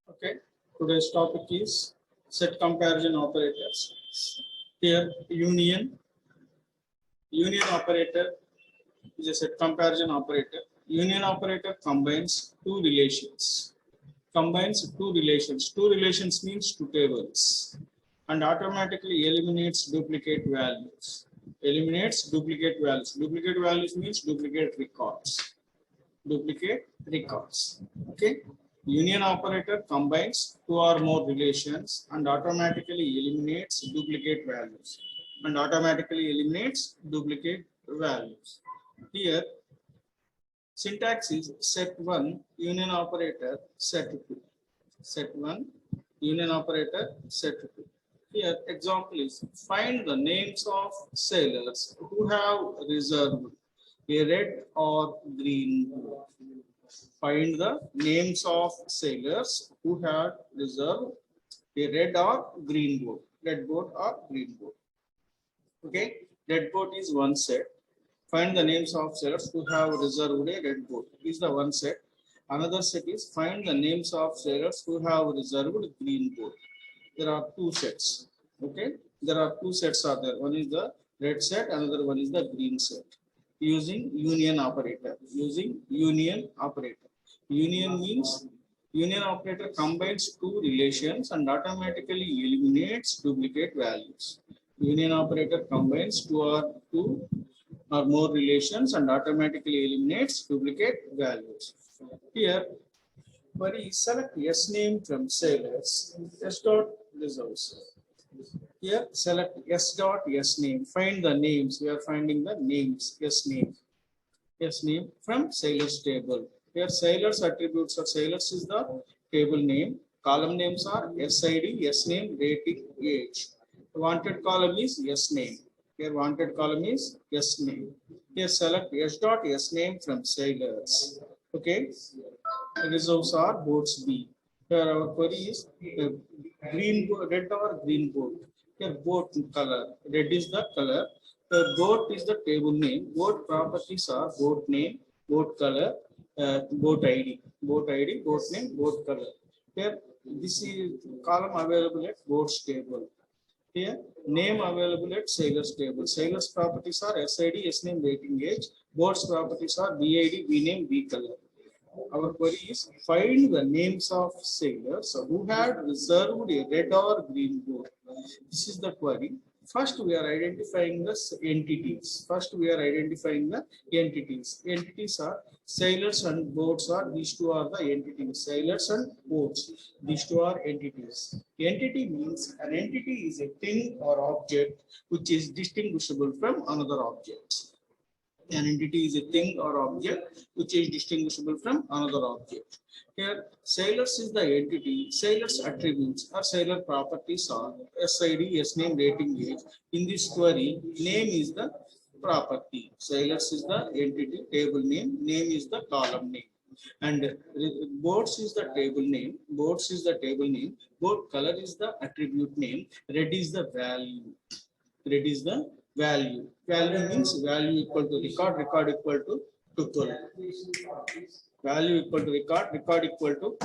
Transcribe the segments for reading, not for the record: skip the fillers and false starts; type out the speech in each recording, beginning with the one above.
Okay, today's topic is set comparison operators. Here, union operator is a set comparison operator. Union operator combines two relations. Two relations means two tables, and automatically eliminates duplicate values. Duplicate values means duplicate records. Okay. Union operator combines two or more relations and automatically eliminates duplicate values. Here, syntax is set 1 union operator set 2. Set 1 union operator set 2. Here, example is find the names of sailors who have reserved a red or green boat. Find the names of sailors who have reserved a red or green boat. Red boat or green boat. Okay, red boat is one set. Find the names of sailors who have reserved a red boat. Is the one set. Another set is find the names of sailors who have reserved green boat. There are two sets. Okay, there are two sets are there. One is the red set, another one is the green set. Using union operator. Union means union operator combines two relations and automatically eliminates duplicate values. Union operator combines two or more relations and automatically eliminates duplicate values. Here, query select S name from sailors. S dot reserves. Here, select S dot S name. Find the names. We are finding the names. S name from sailors table. Here, sailors attributes of sailors is the table name. Column names are SID, S name, rating, age. Wanted column is S name. Here, wanted column is S name. Here, select S dot S name from sailors. Okay. Reserves are boats B. Here, our query is red or green boat. Here, boat color. Red is the color. The boat is the table name. Boat properties are boat name, boat color, boat ID, boat name, boat color. Here, this is column available at boats table. Here, name available at sailors table. Sailors properties are SID, S name, rating, age. Boats properties are BID, B name, B color. Our query is find the names of sailors who had reserved a red or green boat. This is the query. First, we are identifying the entities. Entities are sailors and boats are these two are the entities. Sailors and boats. These two are entities. Entity means an entity is a thing or object which is distinguishable from another object. An entity is a thing or object which is distinguishable from another object. Here, sailors is the entity. Sailors attributes or sailor properties are SID, S name, rating, age. In this query, name is the property. Sailors is the entity, table name. Name is the column name. And boats is the table name. Boat color is the attribute name. Red is the value. Value means value equal to record equal to tuple. Value equal to record equal to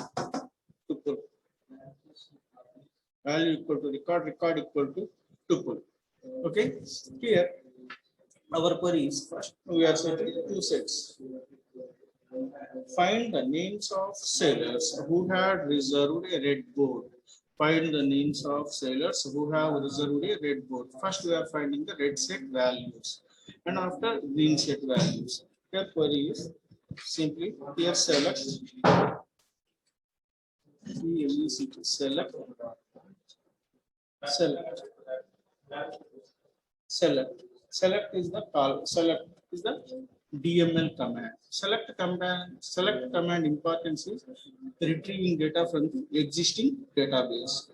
tuple. Value equal to record equal to tuple. Okay, here our query is first we are setting two sets. Find the names of sailors who had reserved a red boat. Find the names of sailors who have reserved a red boat. First, we are finding the red set values, and after green set values. Here, query is simply here select. Select is the call. Select is the DML command. Select command importance is retrieving data from the existing database.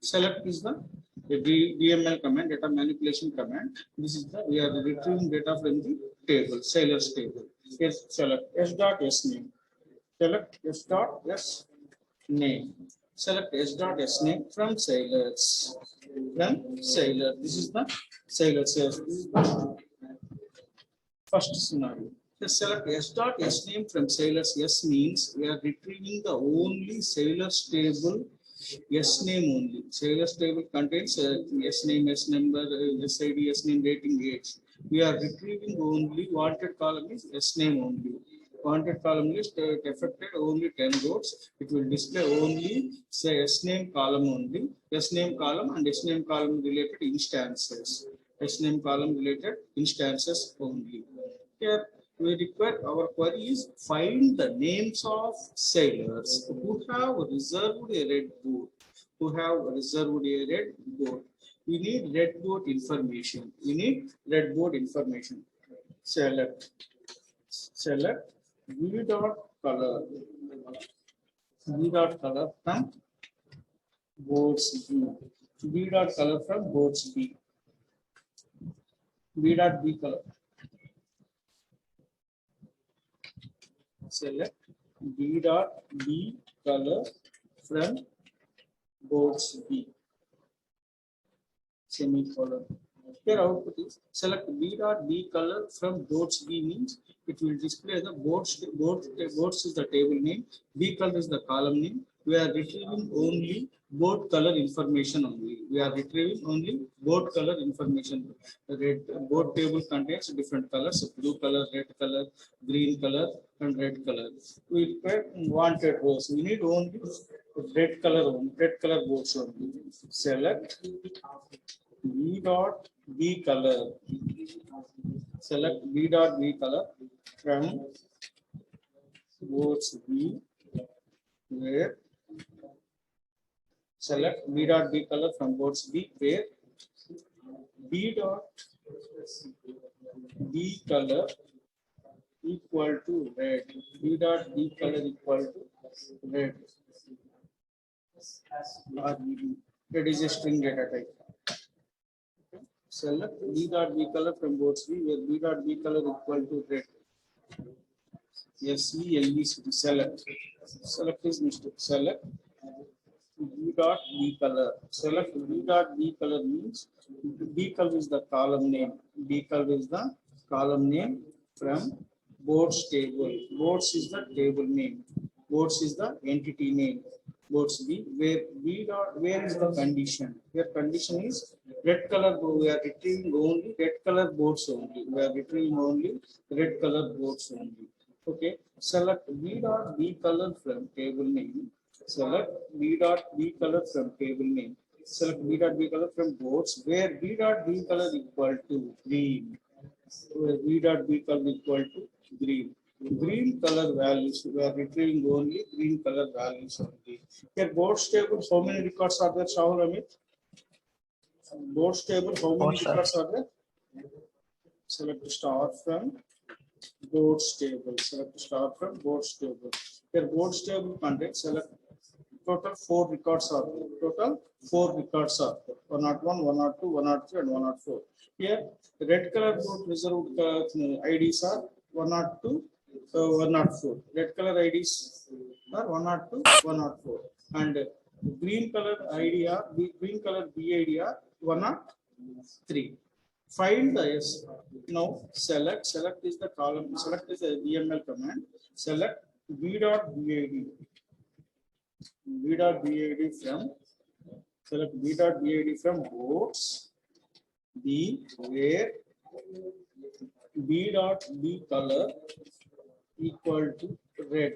Select is the DML command, data manipulation command. This is the we are retrieving data from the table, sailors table. Yes, select S dot S name. Select S dot S name. Select S dot S name from sailors. This is the sailors. This is the first scenario. Just select S dot S name from sailors. S means we are retrieving the only sailors table S name only. Sailors table contains S name, S number, SID, S name, rating, age. We are retrieving only wanted column is S name only. Wanted column list affected only 10 rows. It will display only say S name column only. S name column and S name column related instances. S name column related instances only. Here we require our query is find the names of sailors who have reserved a red boat. Who have reserved a red boat. We need red boat information. We need red boat information. Select V dot color. V dot color from boats B. V dot color from boats B. V dot B color. Select B dot B color from boats B. Semicolon. Here output is select B dot B color from boats B means it will display the boats is the table name, B color is the column name. We are retrieving only boat color information only. We are retrieving only boat color information. Red boat table contains different colors: blue color, red color, green color, and red color. We require wanted rows. We need only red color boats only. Select B dot B color. Select B dot B color from boats B where select B dot B color from boats B where B dot B color equal to red. B dot B color equal to red. Red is a string data type. Select B dot B color from boats B where B dot B color equal to red. SELECT. Select is mistake. Select B dot B color. Select B dot B color means B color is the column name. B color is the column name from boats table. Boats is the table name. Boats is the entity name. Boats B where B dot where is the condition? Here condition is red color. We are retrieving only red color boats only. We are retrieving only red color boats only. Okay. Select B dot B color from table name. Select B dot B color from table name. Select B dot B color from boats where B dot B color equal to green. Where B dot B color equal to green. Green color values. We are retrieving only green color values only. Here boats table. How many records are there, Shahul Amit? Boats table. How many records are there? Select star from boats table. Select star from boats table. Here boats table contains select total 4 records are there. Total 4 records are there. 101, 102, 103, and 104. Here red color boat reserved IDs are 102, 104. Red color IDs are 102, 104. And green color ID are green color BID are 103. Find the S. Now select is the column. Select is a DML command. Select B dot BID. B dot BID from select B dot BID from boats B where B dot B color equal to red.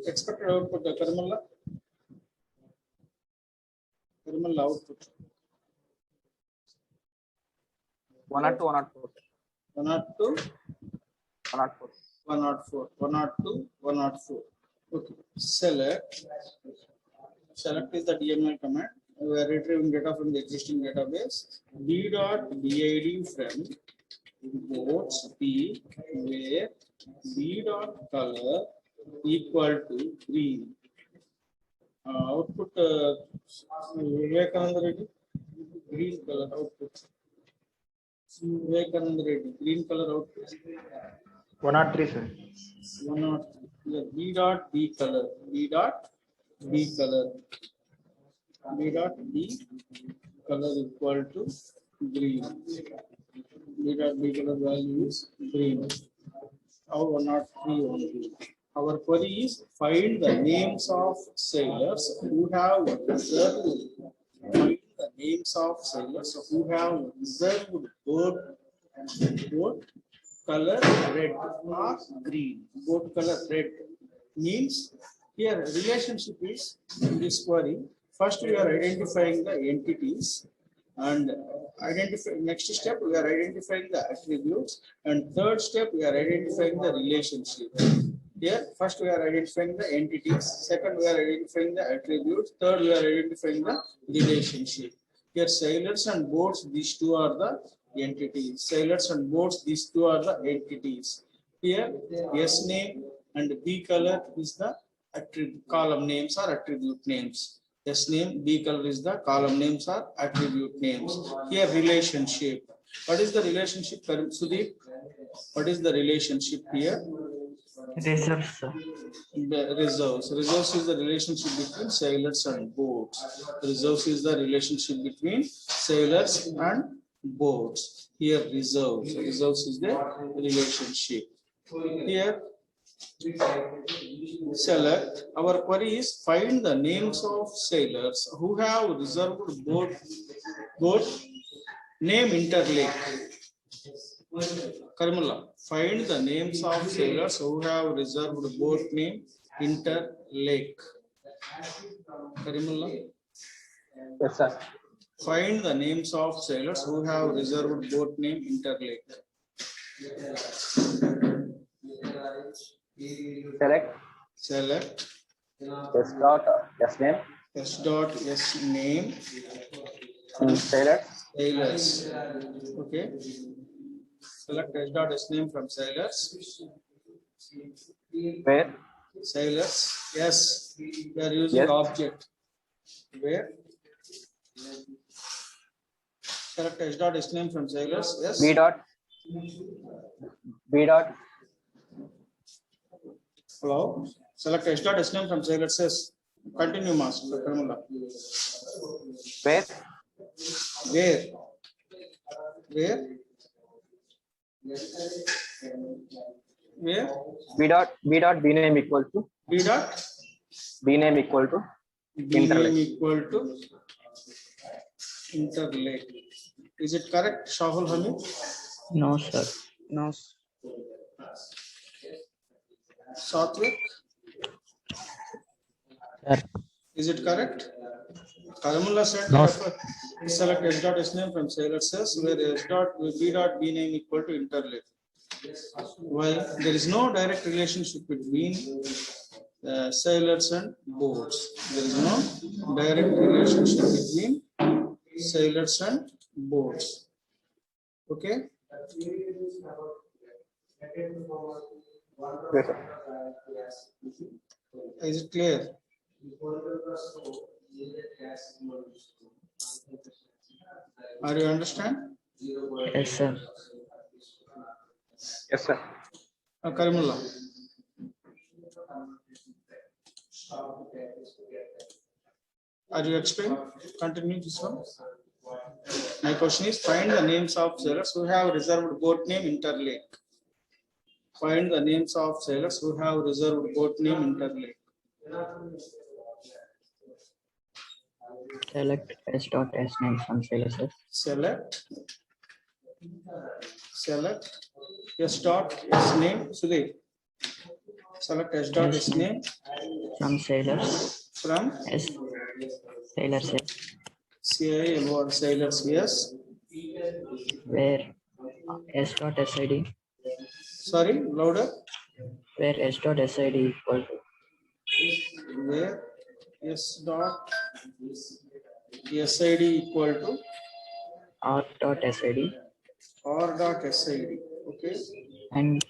Expected output the Karmala output 102, 104. 102, 104. 104, 102, 104. Okay. Select is the DML command. We are retrieving data from the existing database. B dot BID from boats B where B dot color equal to green. Output Vivekananda Reddy, green color output. Vivekananda Reddy, green color output. 103, sir. 103. B dot B color. B dot B color. B dot B color equal to green. B dot B color value is green. now 103 only. Our query is find the names of sailors who have reserved. Find the names of sailors who have reserved boat color red or green. Boat color red means here relationship is in this query. First we are identifying the entities and identify next step we are identifying the attributes and third step we are identifying the relationship. Here first we are identifying the entities, second we are identifying the attributes, third we are identifying the relationship. Here sailors and boats, these two are the entities. Sailors and boats, these two are the entities. Here S name and B color is the column names or attribute names. S name, B color is the column names or attribute names. Here relationship. What is the relationship, Sudeep? What is the relationship here? Reserves, sir. The reserves. Reserves is the relationship between sailors and boats. Reserves is the relationship between sailors and boats. Here reserves. Reserves is the relationship. Here select. Our query is find the names of sailors who have reserved boat name interlake. Karimullah, find the names of sailors who have reserved boat name interlake. Karimullah. Yes, sir. Find the names of sailors who have reserved boat name interlake. Select. S dot S name. S dot S name. Sailors. Sailors. Okay. Select S dot S name from sailors. Where? Sailors. Yes. We are using Yes. object. Where? Select S dot S name from sailors. Yes. B dot. B dot. Hello. Select S dot S name from sailors. Yes. Continue, Master Karimullah. Where? Where? Where? Where? B dot. B dot. B name equal to. B dot B name equal to. B name Interlake. equal to interlake. Is it correct, Shahul Hamid? No, sir. No. Satvik? Sir. Is it correct? Karimullah said No. select S dot S name from sailors says where S dot B dot B name equal to interlake. Well, there is no direct relationship between sailors and boats. There is no direct relationship between sailors and boats. Okay. Yes, sir. Is it clear? Are you understand? Yes, sir. Yes, sir. Karimullah. Are you explain? Continue this one. My question is find the names of sailors who have reserved boat name interlake. Find the names of sailors who have reserved boat name interlake. Select S dot S name from sailors, sir. Select S dot S name. Sudeep. Select S dot S name From sailors. from S. Sailors, yes. CIL sailors. Yes. Where S dot SID. Sorry, louder. Where S dot SID equal to Where S dot SID equal to R dot SID R dot SID. Okay. and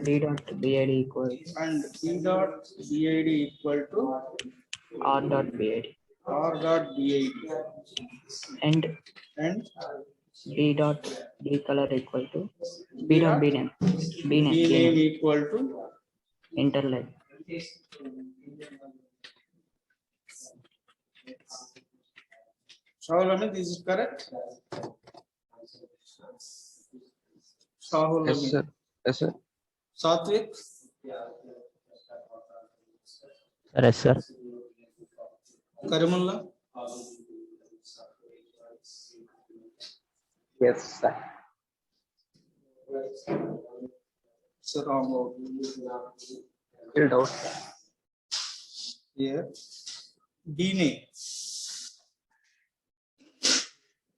B dot BID equal And B dot BID equal to R dot BID R dot BID. and And B dot B color equal to B dot B name B name equal to interlake. Shahul Hamid, is it correct? Shahul Yes, Hamid. sir. Yes, sir. Satvik, Yes, sir. Karimulla, Yes, sir. sir, wrong out. Filled out. Here, DNA.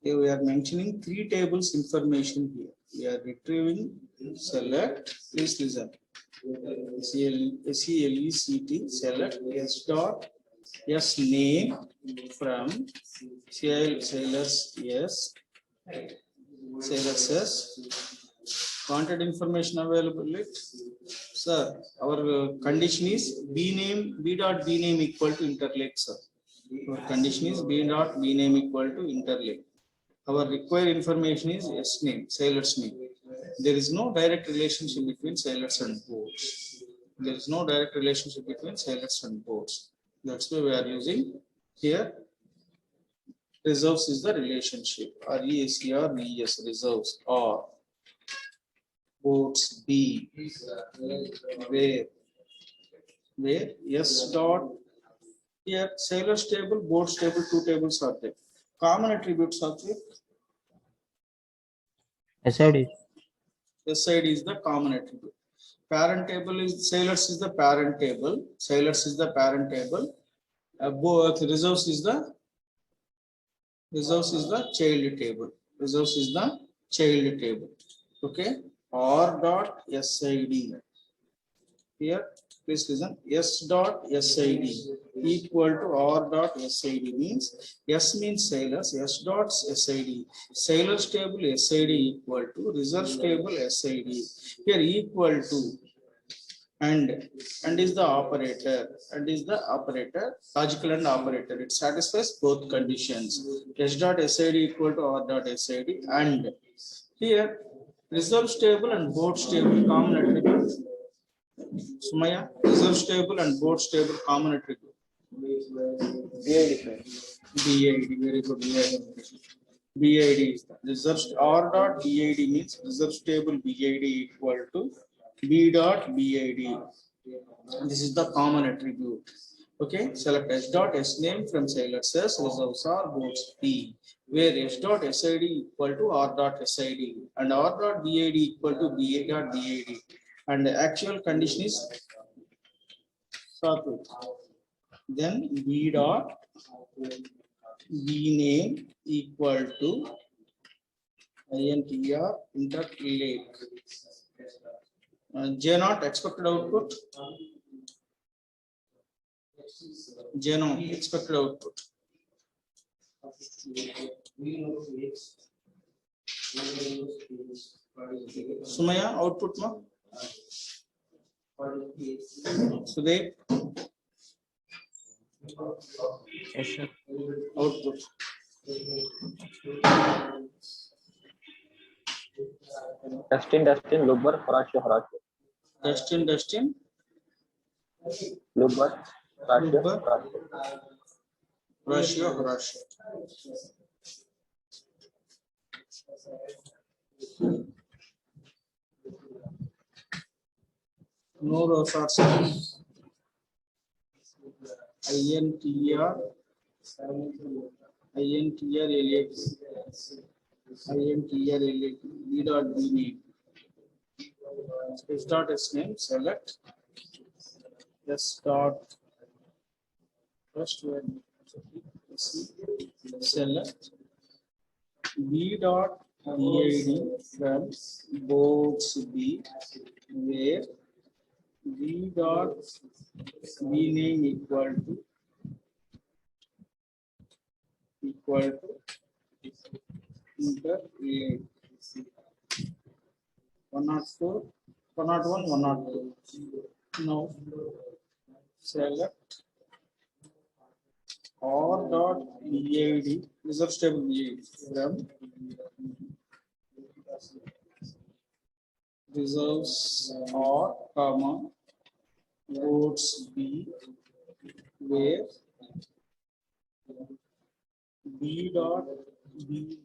Here we are mentioning three tables information here. We are retrieving, select, please listen. SELECT, select S dot S name from sailors S, sailors S. Contact information available it. Sir, our condition is B dot B name equal to interlake, sir. Our condition is B dot B name equal to interlake. Our required information is S name, sailor's name. There is no direct relationship between sailors and boats. There is no direct relationship between sailors and boats. That's why we are using here. Reserves is the relationship. RESERVES, reserves, or boats B, where S dot, here sailor's table, boats table, two tables are there. Common attributes are there. SID. SID is the common attribute. Parent table is sailors is the parent table. Sailors is the parent table. Both reserves is the child table. Reserves is the child table. Okay. R dot SID. Here, please listen. S dot SID equal to R dot SID means S means sailors. S dot SID. Sailors table SID equal to reserves table SID. Here equal to and is the operator logical and operator. It satisfies both conditions. S dot SID equal to R dot SID and here reserves table and boats table common attribute. Sumaya, reserves table and boats table common attribute. BID, very good. BID is the reserves R dot BID means reserves table BID equal to B dot BID. This is the common attribute. Okay, select S dot S name from sailors S, reserves are boats B, where S dot SID equal to R dot SID and R dot BID equal to B dot BID. And the actual condition is Satvik. Then B dot B name equal to INTR interlake. J naught expected output. J naught expected output. Sumaya output ma. Sudeep Yes, sir. output. Dustin, Lubar, Horatio. Dustin, Lubar, Lubar, Horatio. Horatio. No rows are set. INTR LAP. B dot B name. S dot S name, select S dot first one, select B dot BID from boats B, where B dot B name equal to interlake 104, 101, 102. Now select R dot BID, reserve stable BID from reserves R, comma, boats B, where B dot B name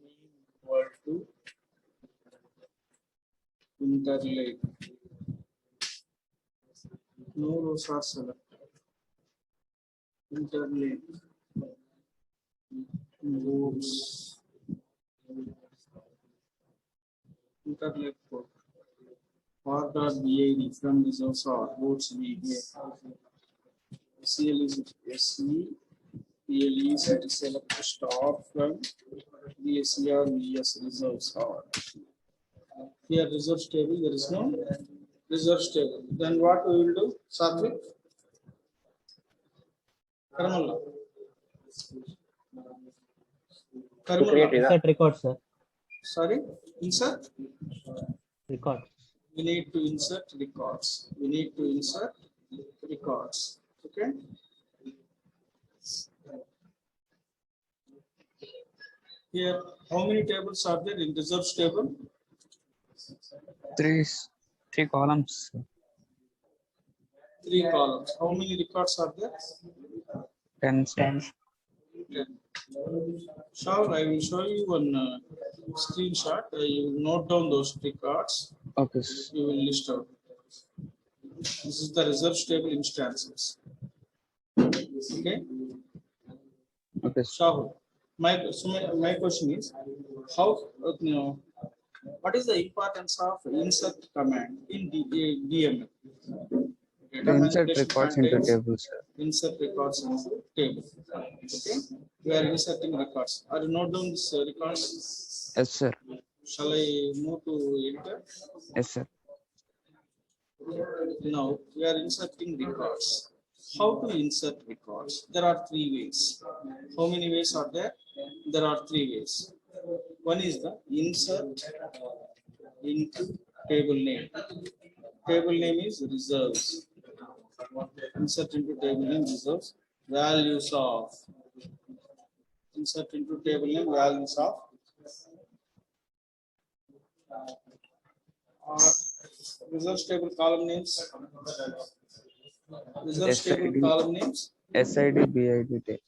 equal to interlake No rows are selected. Interlink. Groups. Interlink code. R.BID from resource or roads VBA. CL is SE. PL is select stop from VSCR VS reserves or. Here reserves table, there is no reserves table. Then what we will do? Satvik? Karamalla. To create Karamalla. insert record, sir. Sorry? Insert? Record. We need to insert records. We need to insert records. Okay? Here, how many tables are there in reserves table? Three columns. 3 columns. How many records are there? 10. Sir. 10. 10. Shall I will show you one screenshot. You will note down those records. Okay. Sir. You will list out. This is the reserves table instances. Okay. Okay. Sir. Shahul, my question is, how what is the importance of insert command in DML? Data Insert manipulation records into contains tables. Sir. insert records into table. Okay, we are inserting records. Are you note down this records? Yes, sir. Shall I move to enter? Yes, sir. Now we are inserting records. How to insert records? There are 3 ways. How many ways are there? There are 3 ways. One is the insert into table name. Table name is reserves. Insert into table name reserves. Values of. Insert into table name values of. Reserves table column names. Reserves table SID. column names. SID BID take.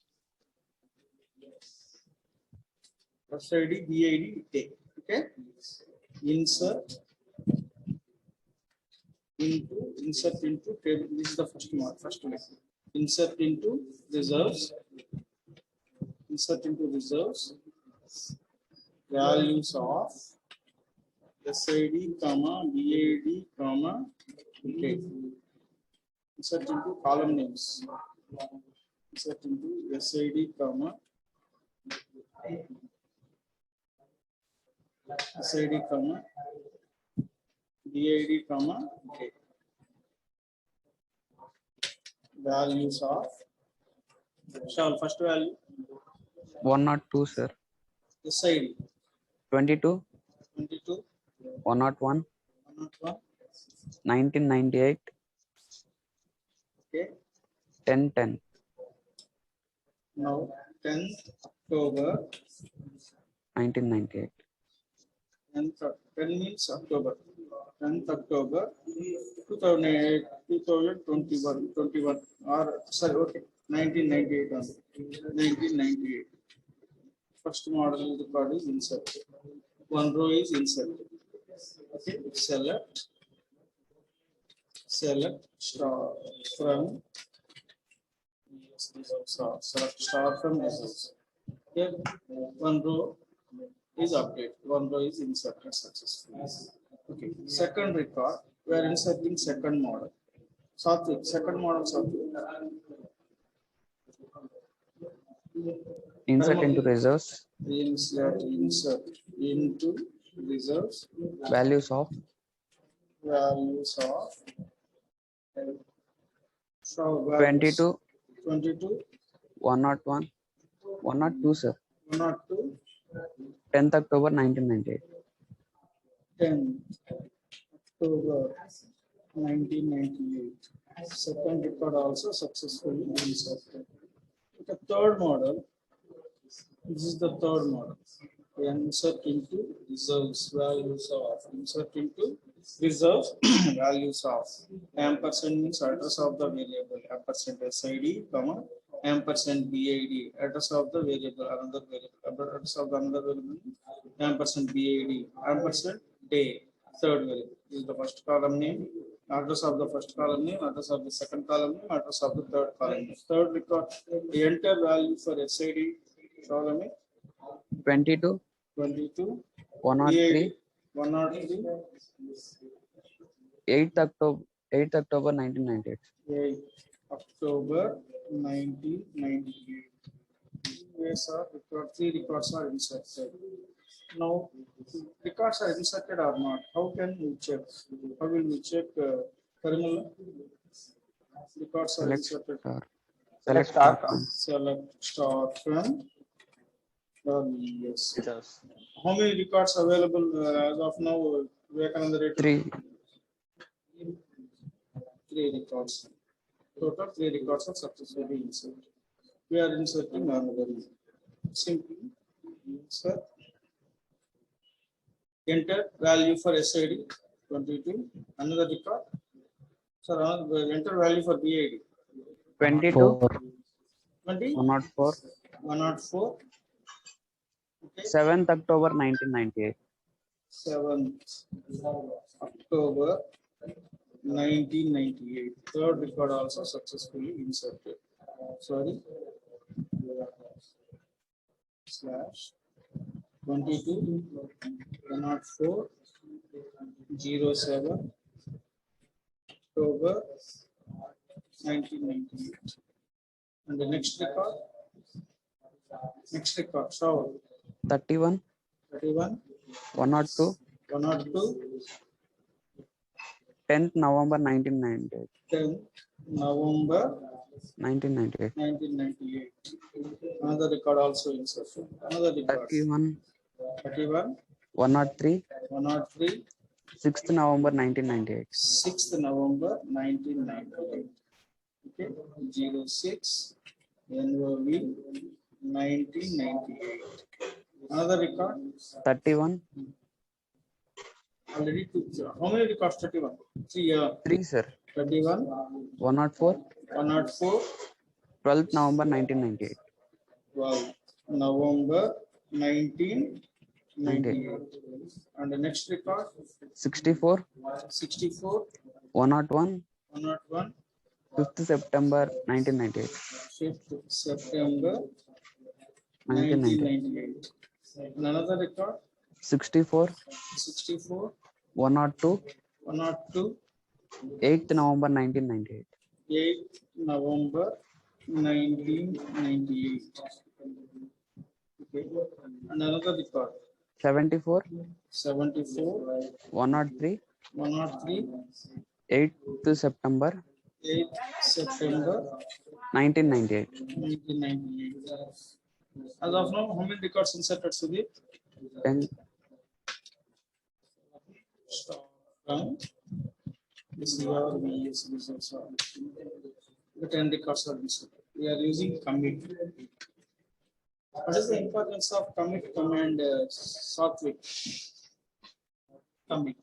SID BID take. Okay. Insert into table. This is the first one. First way. Insert into reserves. Insert into reserves. Values of SID, BID, take. Insert into column names. Insert into SID, SID, BID, okay. Values of shall first value 102, sir. SID 22, 22, 101, 101, 1998, okay. 1010. Now 10th October, 1998. 10 means October. 10th October 2008, 2021, 21 or sorry, okay, 1998 only. 1998. First model record is inserted. One row is inserted. Okay, select star from select star from results. Here one row is updated, one row is inserted successfully. Okay, second record, we are inserting second model. Satvik, second model Satvik. Insert into reserves. Insert into reserves. Values of So 22, 22, 101, 102, sir. 102, 10th October 1998. 10 October 1998. Second record also successfully inserted. The third model, this is the third model. We insert into reserves values of, insert into reserves values of. Ampersand means address of the variable, ampersand SID, comma, ampersand BID, address of the variable, another variable, address of the another variable, ampersand BID, ampersand day, third variable. This is the first column name, Address of the first column name, address of the second column name, address of the third column name. Third record, the enter value for SID column name, 22, 22, 103, 103, 8th October 1998. 8 October 1998. Yes, sir. Three records are inserted. Now, records are inserted or not? How can we check? How will we check? Karimullah? Records are Select inserted. star. Select Select star. Select star from. Yes. Users. How many records available as of now? Vivekananda Reddy? 3. 3 records. Total 3 records are successfully inserted. We are inserting another one. Simply insert. Enter value for SID 22. Another record. Sir, enter value for BID 22, 20. 104, 104. Okay. 7th October 1998. 7th October 1998. Third record also successfully inserted. Sorry. Slash 22 104 07 October 1998. And the next record. Next record. So 31, 31 102, 102 10th November 1998. 10 November 1998. 1998. Another record also inserted. Another record. 31, 31 103, 103 6th November 1998. 6th November 1998. Okay, 06 NOV 1998. Another record. 31, Already two. How many records? 31. 3 sir. 31 104, 104 12th November 1998. 12 November 1998. And the next record. 64, 64 101, 101 5th September 1998. 5th September 1998. 1998. And another record. 64, 64 102, 102 8th November 1998. 8 November 1998. Okay. And another record. 74, 74 103, 103 8th September 8 September 1998. 1998. As of now, how many records inserted, Sudeep? 10, Start from this is our VS results. The 10 records are inserted. We are using commit. What is the importance of commit command, Satvik? Commit.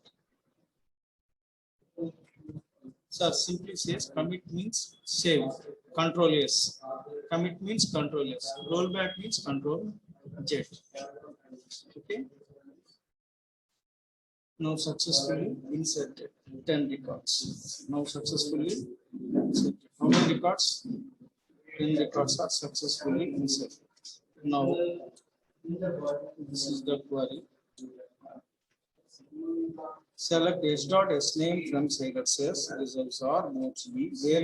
Sir, simply says commit means save. Control S. Commit means control S. Rollback means control Z. Okay. Now successfully inserted 10 records. Now successfully inserted. How many records? 10 records are successfully inserted. Now this is the query. Select h.s name from sailors results are notes B, where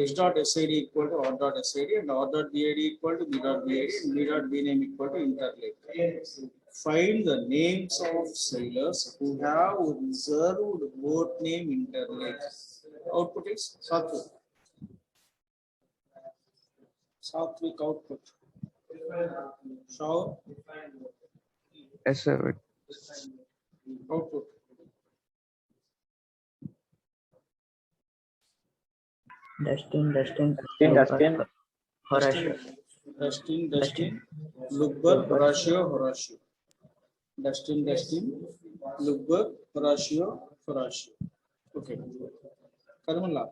h.sid equal to r.sid and r.bid equal to b.bid and b.b name equal to interlake. Find the names of sailors who have reserved boat name interlake. Output is Satvik. Satvik output. Show yes sir. output. Dustin, Dustin. Horatio. Lukbar, Horatio. Dustin, Lukbar, Horatio. Okay. Karimullah.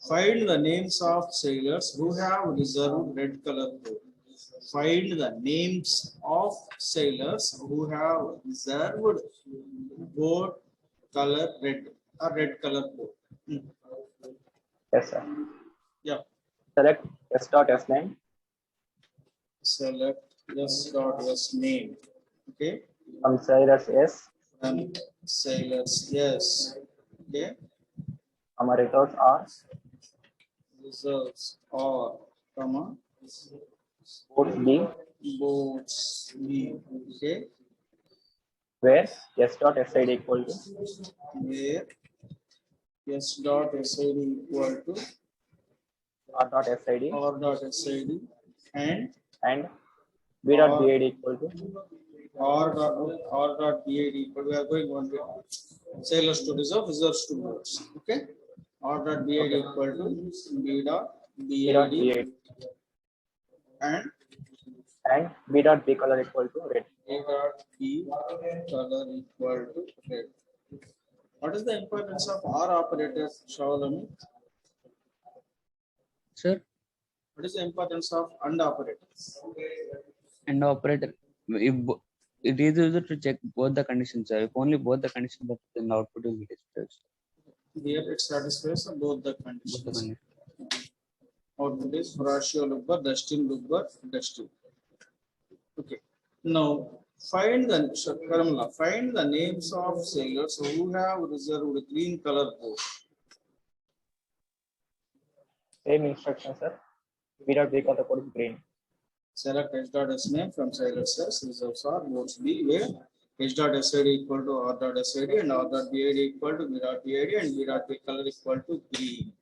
Find the names of sailors who have reserved red color boat. Find the names of sailors who have reserved board color red or red color board. Yes, sir. Yeah. Select S dot S name. Select S dot S name. Okay. From sailors S. And sailors, yes. Okay. Our results are Results or comma boards B, boards B. Okay. where S dot SID equal to Where S dot SID equal to R dot SID R dot SID and and B dot BID equal to R dot BID equal. We are going one way. Sailors to reserves to boats. Okay. R dot BID equal to B dot B dot BID BID and and B dot B color equal to red. A dot B color equal to red. What is the importance of R operator, Shavalami? Sir, What is the importance of AND operator? and operator, if it is used to check both the conditions, sir. If only both the conditions, then the output will be displayed. Here it satisfies both the Both the conditions. conditions. Output is Horatio Lubber, Dustin Lubber, Dustin. Okay. Now find the names of sailors who have reserved green color board. Same instruction, sir. B dot B color code is green. Select H dot S name from sailors S, reserves are boards B, where H dot SID equal to R dot SID and R dot BID equal to B dot BID and B dot B color equal to green.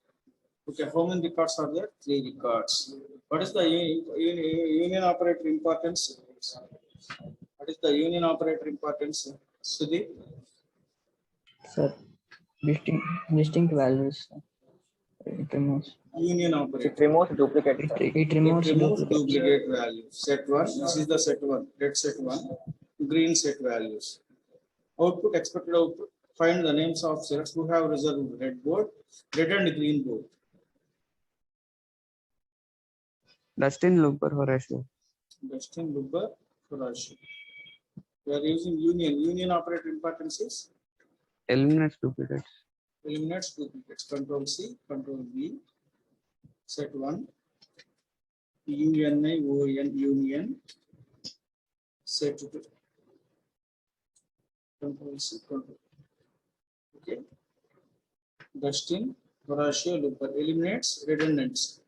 Okay, how many records are there? 3 records. What is the union operator importance? What is the union operator importance, Sudeep? Sir, distinct values. It removes. Union It operator. removes duplicate. Sir. It removes duplicates. Duplicate values. Set 1. This is the set 1. Red set 1. Green set values. Output, expected output. Find the names of cells who have reserved red board, red and green board. Dustin Lubber, Horatio. Dustin Lubber, Horatio. We are using union. Union operator importance is Eliminates duplicates. eliminates duplicates. Control C, Control V. Set 1. Union. Set 2. Control C, Control. Okay. Dustin, Horatio, Lubber eliminates redundancy.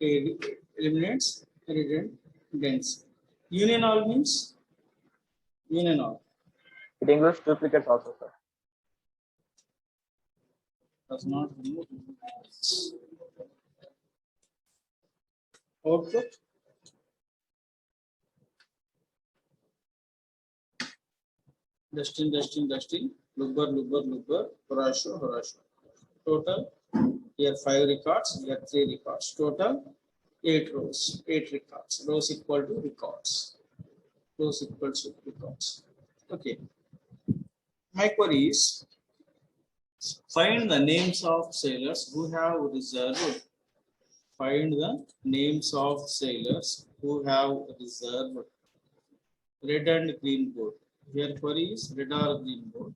Okay, eliminates redundancy. Union all means union all. It includes duplicates also, sir. Does not remove duplicates. Output. Dustin, Lubber, Horatio. Total, here 5 records, here 3 records. Total, 8 rows, 8 records. Rows equal to records. Rows equal to records. Okay. My query is, find the names of sailors who have reserved. Find the names of sailors who have reserved red and green board. Here query is red or green board.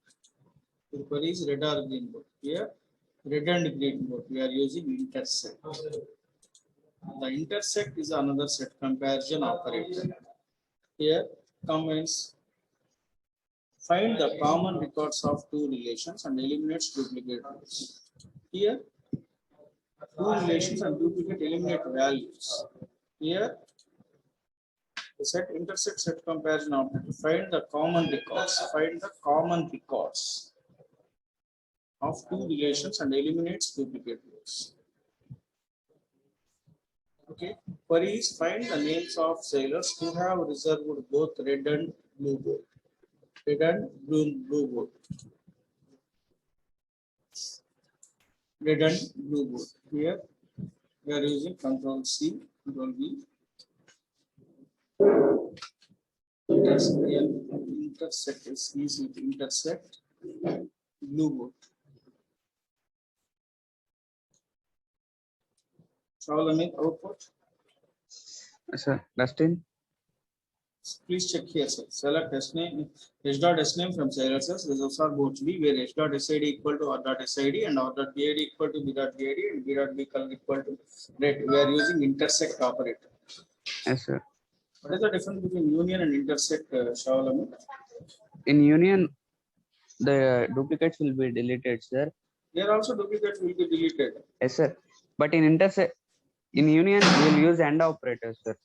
Here query is red or green board. Here red and green board. We are using intersect. The intersect is another set comparison operator. Here combines. Find the common records of two relations and eliminates duplicate rows. Here, two relations and duplicate eliminate values. Here, the set intersect set comparison operator. Find the common records. Find the common records of two relations and eliminates duplicate rows. Okay. Query is, find the names of sailors who have reserved both red and blue board. Red and blue board. Red and blue board. Here we are using Control C, Control V. Intersect is easy to intersect blue board. Shall I make output? Sir, Dustin. Please check here, sir. Select S name, H dot S name from silencers. Results are both B, where H dot SID equal to R dot SID and R dot BID equal to B dot BID and B dot B color equal to red. We are using intersect operator. Yes, sir. What is the difference between union and intersect, Shavalami? In union, the duplicates will be deleted, sir. Here also duplicates will be deleted. Yes, sir. But in intersect, in union, we will use AND operator, sir.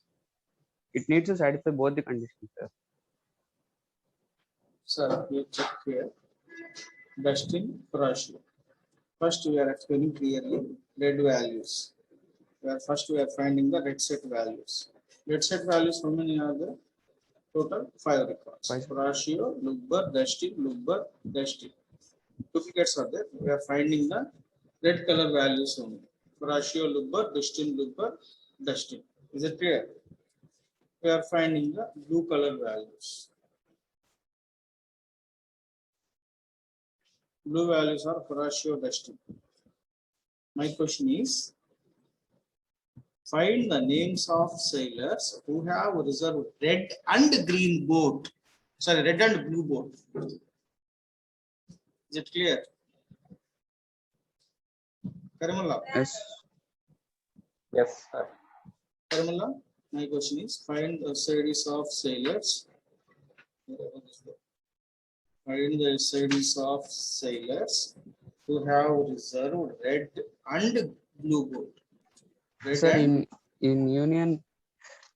It needs to satisfy both the conditions, sir. Sir, you check here. Dustin ratio. First, we are explaining clearly red values. First, we are finding the red set values. Red set values, how many are there? Total 5 records. Five. Ratio, Lubber, Dustin. Duplicates are there. We are finding the red color values only. Ratio, Lubber, Dustin. Is it clear? We are finding the blue color values. Blue values are Horatio, Dustin. My question is, find the names of sailors who have reserved red and green boat. Sorry, red and blue boat. Is it clear? Karimullah. Yes. Yes, sir. Karimullah, my question is, find a series of sailors. Find the series of sailors who have reserved red and blue boat. Red Sir, and in union,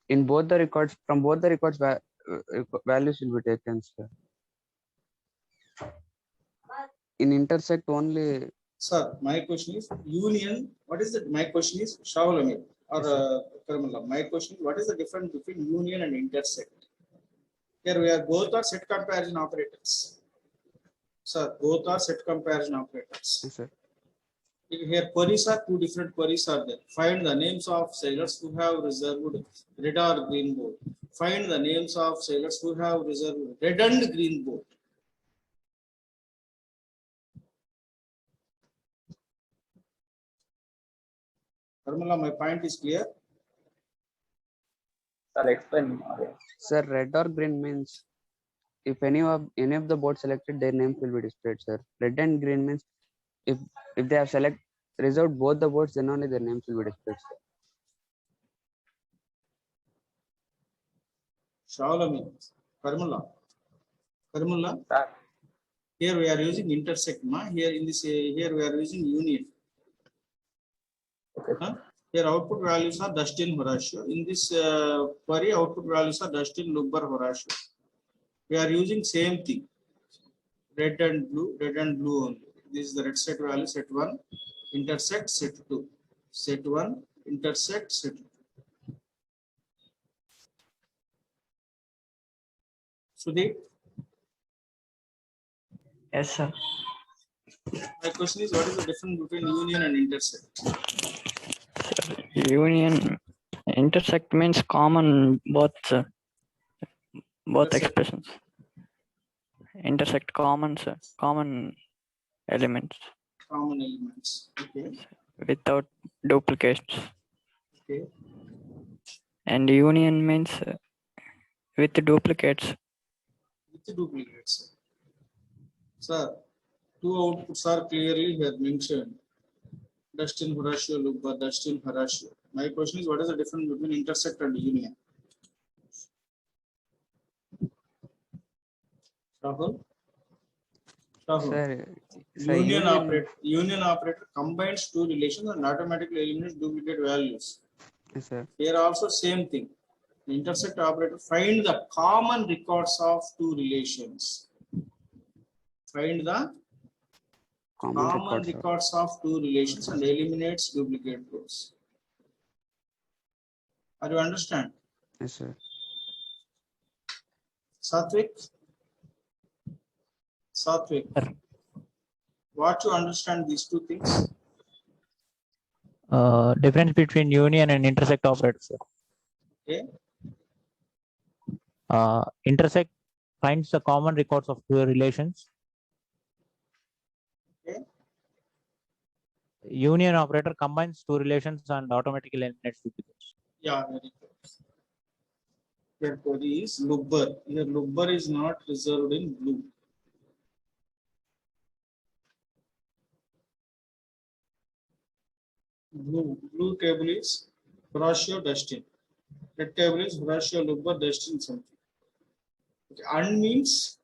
in both the records, from both the records, values will be taken, sir. In intersect only. Sir, my question is union. What is it? My question is Shavalami or Karimullah. My question is, what is the difference between union and intersect? Here we are both are set comparison operators. Sir, both are set comparison operators. Yes, sir. Here queries are two different queries are there. Find the names of sailors who have reserved red or green boat. Find the names of sailors who have reserved red and green boat. Karimullah, my point is clear. Sir, explain. Sir, red or green means if any of the boats selected, their names will be displayed, sir. Red and green means if they have reserved both the boats, then only their names will be displayed, sir. Shavalami, Karimullah. Sir. Here we are using intersect. Here in this here we are using union. Okay. Here output values are Dustin, Horatio. In this query, output values are Dustin, Lubber, Horatio. We are using same thing. Red and blue only. This is the red set value, set 1, intersect, set 2. Set 1, intersect, set 2. Sudeep, Yes, sir. my question is, what is the difference between union and intersect? Union, intersect means common both, sir. Both Intersect. expressions. Intersect common, sir. Common elements Common elements. Okay. without duplicates. Okay. And union means with duplicates. With the duplicates. Sir, two outputs are clearly here mentioned. Dustin, Horatio, Lubber, Dustin, Horatio. My question is, what is the difference between intersect and union? Rahul? Sir, Union operator combines two relations and automatically eliminates duplicate values. yes, sir. Here also same thing. The intersect operator find the common records of two relations. Find the common records of two relations and eliminates duplicate rows. Are you understand? Yes, sir. Satvik, what you understand these two things? Difference between union and intersect operators. Okay. Intersect finds the common records of two relations. Okay. Union operator combines two relations and automatically eliminates duplicates. Yeah, very good. Your query is lubber. Here lubber is not reserved in blue. Blue table is Horatio Dustin. Red table is Horatio Lubber Dustin something. Okay. And means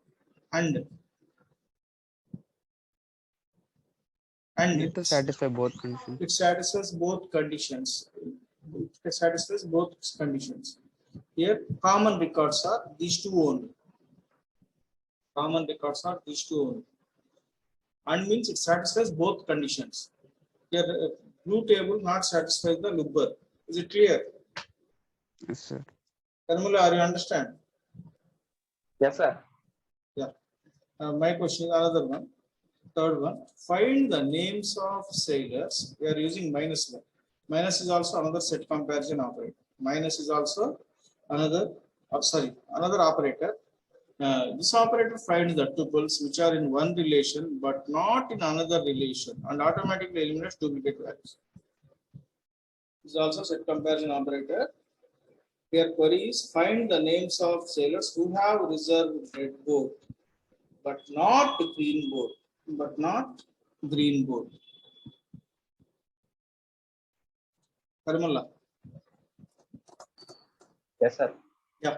and. And Need to satisfy both conditions. it satisfies both conditions. It satisfies both conditions. Here, common records are these two only. Common records are these two only. And means it satisfies both conditions. Here, blue table not satisfies the lubber. Is it clear? Yes, sir. Karmula, are you understand? Yes, sir. Yeah. My question is another one. Third one. Find the names of sailors. We are using -1. Minus is also another set comparison operator. Minus is also another. Another operator. This operator finds the tuples which are in one relation but not in another relation and automatically eliminates duplicate values. This is also set comparison operator. Here query is find the names of sailors who have reserved red board but not green board. But not green board. Karmala. Yes, sir. Yeah.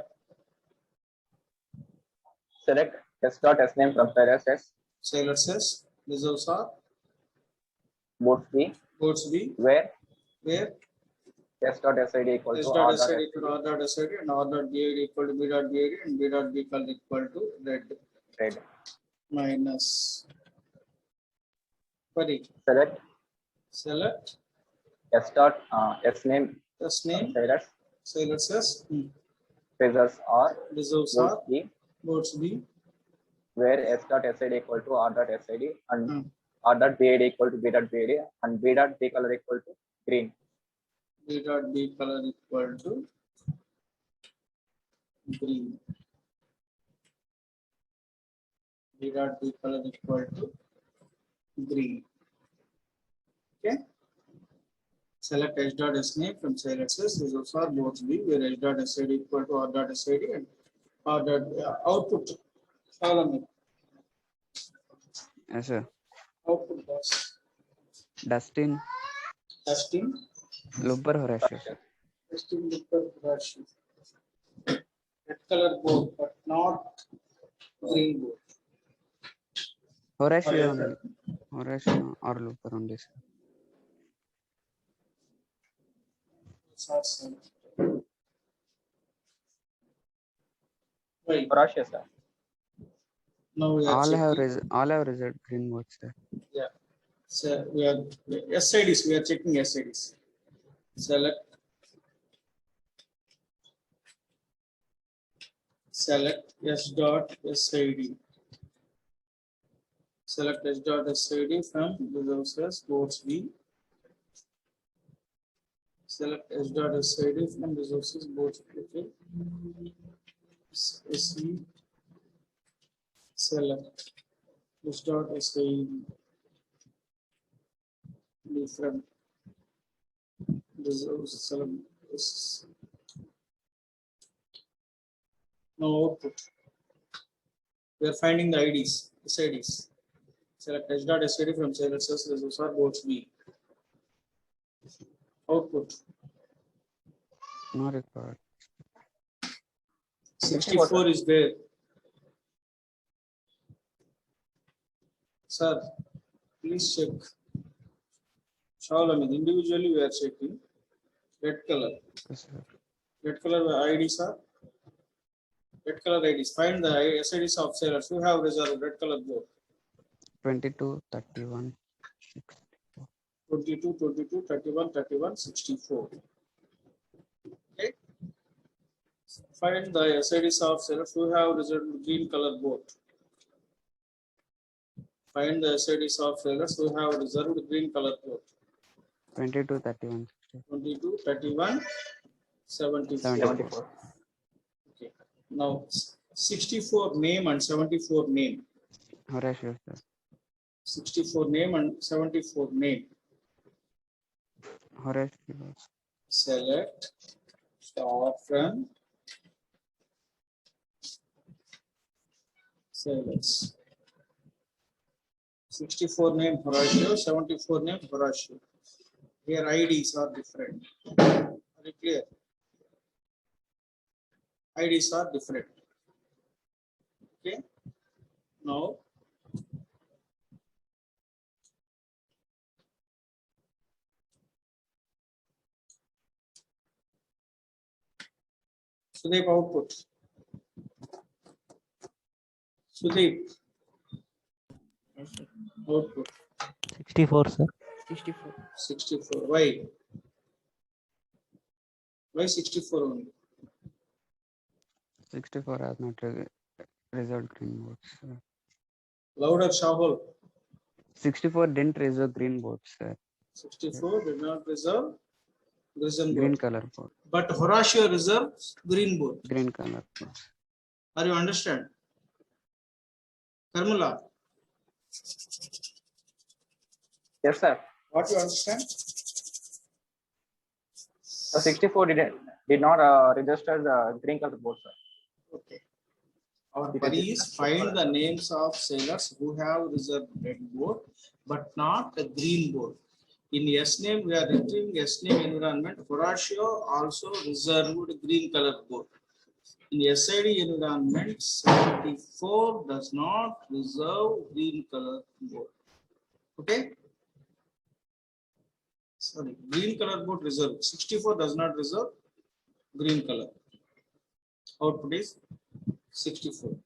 Select S dot S name from sailors S. Sailor says reserves are Boats B, boards B where where S dot SID equal S to dot R dot SID equal to R dot SID and R dot BID equal to B dot BID and B dot B equal to red red. minus. Query. Select S dot S name S from name. sailors. Sailor says Reserves are reserves boats are B, boards B where S dot SID equal to R dot SID and Hmm. R dot BID equal to B dot BID and B dot B color equal to green. B dot B color equal to green. B dot B color equal to green. Okay. Select H dot S name from sailor says results are boards B where H dot SID equal to R dot SID and R dot output column. Yes, sir. Output was Dustin testing. Lubber Horatio, sir. Testing liquid version. Red color board but not green board. Horatio only. Horatio or Lubber only, sir. Right. Horatio, sir. Now we are All checking. have reserved green boards, sir. Yeah. So we are SIDs. We are checking SIDs. Select S dot SID. Select S dot SID from resources boards B. Select S dot SID from resources boards B. SE. Select S dot SID from resources. Select this. Now output. We are finding the IDs, SIDs. Select H dot SID from sailors resource or boards B. Output. No record. 64 is there. Sir, please check. Shaolam, individually we are checking. Red color. Yes, sir. Red color IDs are. Red color IDs. Find the SIDs of sailors who have reserved red color board. 22, 31, 64. 22, 22, 31, 31, 64. Okay. Find the SIDs of sailors who have reserved green color board. Find the SIDs of sailors who have reserved green color board. 22, 31, 22, 31, 74. 74. Okay. Now 64 name and 74 name. Horatio, sir. 64 name and 74 name. Horatio. Select start from sailors. 64 name Horatio, 74 name Horatio. Here IDs are different. Very clear. IDs are different. Okay. Now, Sudeep output. Sudeep Yes, sir. output 64, sir. 64. 64. Why? Why 64 only? 64 has not reserved green votes. Sir. Louder, Shahul. 64 didn't reserve green votes, sir. 64 did not reserve Green vote. color vote. But Horatio reserves green vote. Green color votes. Are you understand? Karmula, Yes, sir. what you understand? So 64 did not register the green color board, sir. Okay. Our It query is- is find the names of sailors who have reserved red board but not the green board. In S name, we are entering S name environment. Horatio also reserved green color board. In SID environment, 74 does not reserve green color board. Okay. Sorry, green color board reserved. 64 does not reserve green color. Output is 64.